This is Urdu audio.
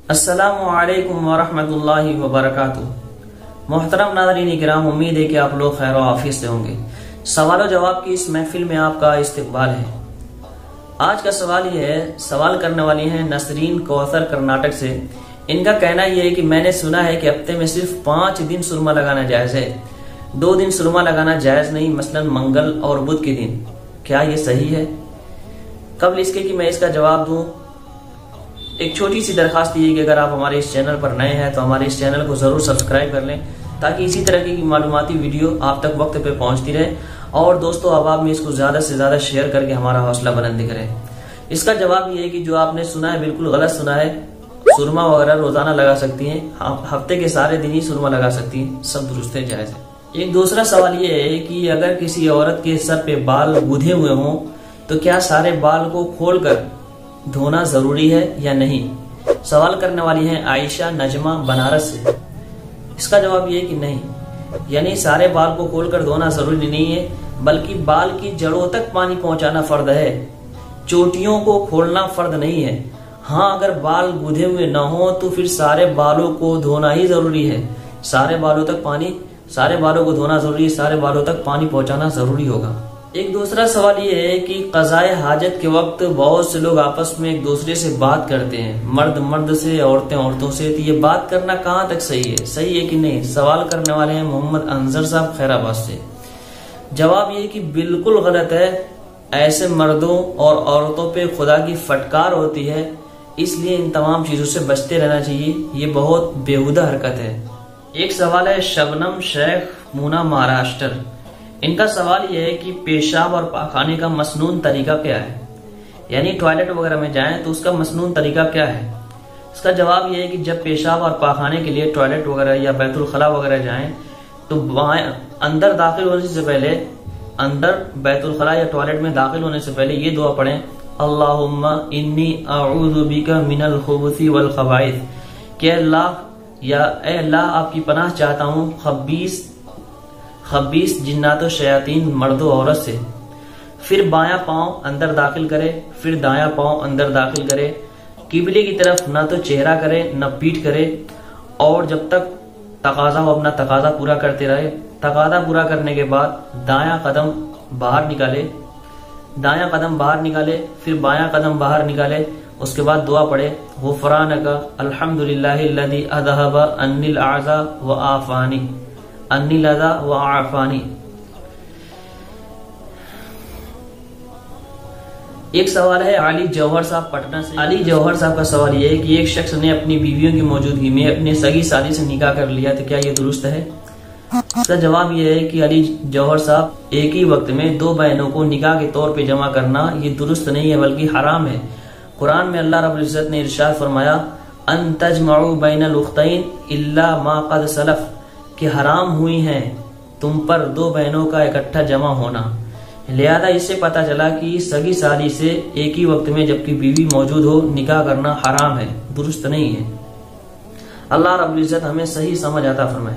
السلام علیکم ورحمۃ اللہ وبرکاتہ۔ محترم ناظرین کرام، امید ہے کہ آپ لوگ خیر و عافیت سے ہوں گے۔ سوال و جواب کی اس محفل میں آپ کا استقبال ہے۔ آج کا سوال یہ ہے، سوال کرنے والی ہیں نسرین کوثر کرناٹک سے۔ ان کا کہنا یہ ہے کہ میں نے سنا ہے کہ ہفتے میں صرف 5 دن سرما لگانا جائز ہے، 2 دن سرما لگانا جائز نہیں، مثلا منگل اور بدھ کے دن۔ کیا یہ صحیح ہے؟ قبل اس کے کہ میں اس کا جواب دوں، ایک چھوٹی سی درخواست یہ ہے کہ اگر آپ ہمارے اس چینل پر نئے ہیں تو ہمارے اس چینل کو ضرور سبسکرائب کر لیں تاکہ اسی طرح کی معلوماتی ویڈیو آپ تک وقت پہ پہنچتی رہے، اور دوستو احباب میں اس کو زیادہ سے زیادہ شیئر کر کے ہمارا حوصلہ بلند کریں۔ اس کا جواب یہ ہے کہ جو آپ نے سنا ہے بالکل غلط سنا ہے۔ سرما وغیرہ روزانہ لگا سکتی ہیں، ہفتے کے سارے دن ہی سرما لگا سکتی ہیں، سب درست ہے، جائز ہے۔ ایک دوسرا سوال یہ ہے کہ اگر کسی عورت کے سر پہ بال گودھے ہوئے ہوں تو کیا سارے بال کو کھول کر دھونا ضروری ہے یا نہیں؟ سوال کرنے والی ہیں عائشہ نجمہ بنارس سے۔ اس کا جواب یہ ہے کہ نہیں، یعنی سارے بال کو کھول کر دھونا ضروری نہیں ہے، بلکہ بال کی جڑوں تک پانی پہنچانا فرض ہے، چوٹیوں کو کھولنا فرض نہیں ہے۔ ہاں اگر بال گودھے ہوئے نہ ہوں تو پھر سارے بالوں کو دھونا ہی ضروری ہے، سارے بالوں کو دھونا ضروری ہے، سارے بالوں تک پانی پہنچانا ضروری ہوگا۔ ایک دوسرا سوال یہ ہے کہ قضائے حاجت کے وقت بہت سے لوگ آپس میں ایک دوسرے سے بات کرتے ہیں، مرد سے، عورتوں سے، تو یہ بات کرنا کہاں تک صحیح ہے؟ صحیح ہے کہ نہیں؟ سوال کرنے والے ہیں محمد انظر صاحب خیر آباد سے۔ جواب یہ کہ بالکل غلط ہے، ایسے مردوں اور عورتوں پہ خدا کی فٹکار ہوتی ہے، اس لیے ان تمام چیزوں سے بچتے رہنا چاہیے، یہ بہت بیہودہ حرکت ہے۔ ایک سوال ہے شبنم شیخ مونا مہاراشٹر۔ ان کا سوال یہ ہے کہ پیشاب اور پاخانے کا مسنون طریقہ کیا ہے، یعنی ٹوائلٹ وغیرہ میں جائیں تو اس کا مسنون طریقہ کیا ہے؟ اس کا جواب یہ ہے کہ جب پیشاب اور پاخانے کے لیے ٹوائلٹ وغیرہ یا بیت الخلا وغیرہ جائیں تو اندر داخل ہونے سے پہلے، اندر بیت الخلا یا ٹوائلٹ میں داخل ہونے سے پہلے یہ دعا پڑھیں، اللہم انی اعوذ بک من الخبث والخبائث، کہ اللہ یا اے اللہ آپ کی پناہ چاہتا ہوں خبیث جنات و شیاطین مرد و عورت سے۔ پھر بایاں پاؤں اندر داخل کرے، پھر دایاں پاؤں اندر داخل کرے، قبلے کی طرف نہ تو چہرہ کرے نہ پیٹھ کرے، اور جب تک تقاضا ہو اپنا تقاضا پورا کرتے رہے۔ تقاضا پورا کرنے کے بعد دایاں قدم باہر نکالے، پھر بایاں قدم باہر نکالے، اس کے بعد دعا پڑھے، غفرانک الحمدللہ الذی اذھب عنی الاعزا وعافانی انی لذا وعافانی۔ ایک سوال ہے علی جوہر صاحب پٹنہ سے۔ علی جوہر صاحب کا سوال یہ ہے کہ ایک شخص نے اپنی بیویوں کی موجودگی میں اپنے سگی سالی سے نکاح کر لیا تو کیا یہ درست ہے؟ اس کا جواب یہ ہے کہ علی جوہر صاحب، ایک ہی وقت میں 2 بہنوں کو نکاح کے طور پہ جمع کرنا یہ درست نہیں ہے بلکہ حرام ہے۔ قرآن میں اللہ رب العزت نے ارشاد فرمایا، ان تجمعوا بین الاختین الا ما قد سلف، کہ حرام ہوئی ہیں تم پر 2 بہنوں کا اکٹھا جمع ہونا۔ لہذا اس سے پتہ چلا کہ سگی سالی سے ایک ہی وقت میں جبکہ بیوی موجود ہو نکاح کرنا حرام ہے، درست نہیں ہے۔ اللہ رب العزت ہمیں صحیح سمجھ عطا فرمائے۔